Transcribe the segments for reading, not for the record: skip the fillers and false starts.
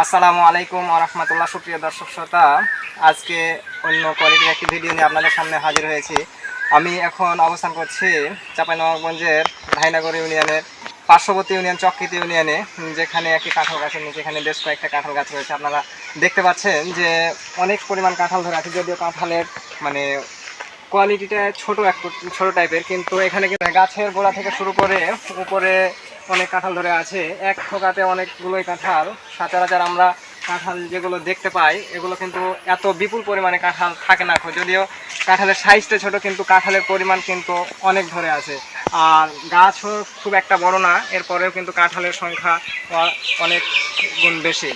আসসালামু আলাইকুম ওয়া রাহমাতুল্লাহ। সুপ্রিয় দর্শক শ্রোতা, আজকে অন্য কোয়ালিটির একটি ভিডিও নিয়ে আপনাদের সামনে হাজির হয়েছি। আমি এখন অবস্থান করছি চাঁপাইনবাবগঞ্জের ধাইনগর ইউনিয়নের পার্শ্ববর্তী ইউনিয়ন চক্রিত ইউনিয়নে, যেখানে একটি কাঁঠাল গাছের নিচে এখানে বেশ কয়েকটা কাঁঠাল গাছ রয়েছে। আপনারা দেখতে পাচ্ছেন যে অনেক পরিমাণ কাঁঠাল ধরে আছে, যদিও কাঁঠালের মানে কোয়ালিটিটা ছোট টাইপের, কিন্তু এখানে কিন্তু গাছের গোড়া থেকে শুরু করে উপরে অনেক কাঁঠাল ধরে আছে। এক থোকাতে অনেকগুলোই কাঁঠাল। সচরাচর আমরা কাঁঠাল যেগুলো দেখতে পাই এগুলো কিন্তু এত বিপুল পরিমাণে কাঁঠাল থাকে না, যদিও কাঁঠালের সাইজটা ছোট, কিন্তু কাঁঠালের পরিমাণ কিন্তু অনেক ধরে আছে। আর গাছও খুব একটা বড় না, এরপরেও কিন্তু কাঁঠালের সংখ্যা অনেক গুণ বেশি।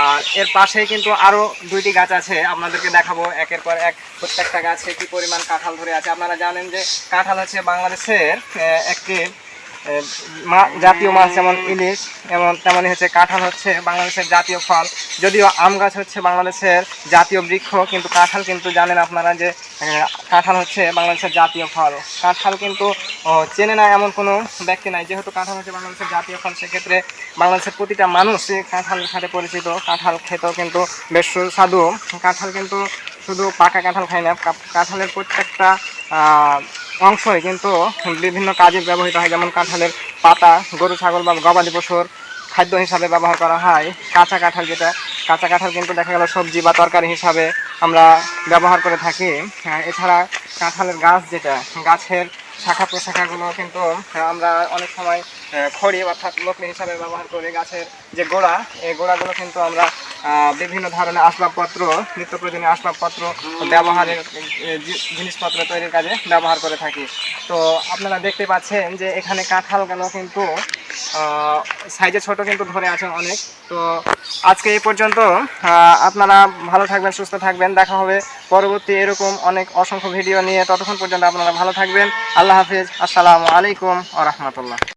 আর এর পাশেই কিন্তু আরও দুইটি গাছ আছে, আপনাদেরকে দেখাবো একের পর এক প্রত্যেকটা গাছে কী পরিমাণ কাঁঠাল ধরে আছে। আপনারা জানেন যে কাঁঠাল হচ্ছে বাংলাদেশের একটি জাতীয় মাছ, যেমন ইলিশ, এবং তেমনই হচ্ছে কাঁঠাল হচ্ছে বাংলাদেশের জাতীয় ফল। যদিও আম গাছ হচ্ছে বাংলাদেশের জাতীয় বৃক্ষ, কিন্তু কাঁঠাল কিন্তু জানেন আপনারা যে কাঁঠাল হচ্ছে বাংলাদেশের জাতীয় ফল। কাঁঠাল কিন্তু চেনে না এমন কোনো ব্যক্তি নাই। যেহেতু কাঁঠাল হচ্ছে বাংলাদেশের জাতীয় ফল, সেক্ষেত্রে বাংলাদেশের প্রতিটা মানুষ কাঁঠালের সাথে পরিচিত। কাঁঠাল খেতেও কিন্তু বেশ সুস্বাদু। কাঁঠাল কিন্তু শুধু পাকা কাঁঠাল খায় না, কাঁঠালের প্রত্যেকটা অংশই কিন্তু বিভিন্ন কাজে ব্যবহৃত হয়। যেমন কাঁঠালের পাতা গরু ছাগল বা গবাদি পশুর খাদ্য হিসাবে ব্যবহার করা হয়। কাঁচা কাঁঠাল কিন্তু দেখা গেল সবজি বা তরকারি হিসাবে আমরা ব্যবহার করে থাকি। এছাড়া কাঁঠালের গাছ, গাছের শাখা প্রশাখাগুলো কিন্তু আমরা অনেক সময় খড়ি অর্থাৎ লকড়ি হিসাবে ব্যবহার করি। গাছের যে গোড়া, এই গোড়াগুলো কিন্তু আমরা বিভিন্ন ধরনের আসবাবপত্র, নিত্য প্রয়োজনীয় আসবাবপত্র ব্যবহারের জিনিসপত্র তৈরির কাজে ব্যবহার করে থাকি। তো আপনারা দেখতে পাচ্ছেন যে এখানে কাঁঠালগুলো কিন্তু সাইজে ছোট, কিন্তু ধরে আছে অনেক। তো আজকে এই পর্যন্ত। আপনারা ভালো থাকবেন, সুস্থ থাকবেন। দেখা হবে পরবর্তী এরকম অসংখ্য ভিডিও নিয়ে। ততক্ষণ পর্যন্ত আপনারা ভালো থাকবেন। আল্লাহ হাফিজ। আসসালামু আলাইকুম ওয়া রাহমাতুল্লাহ।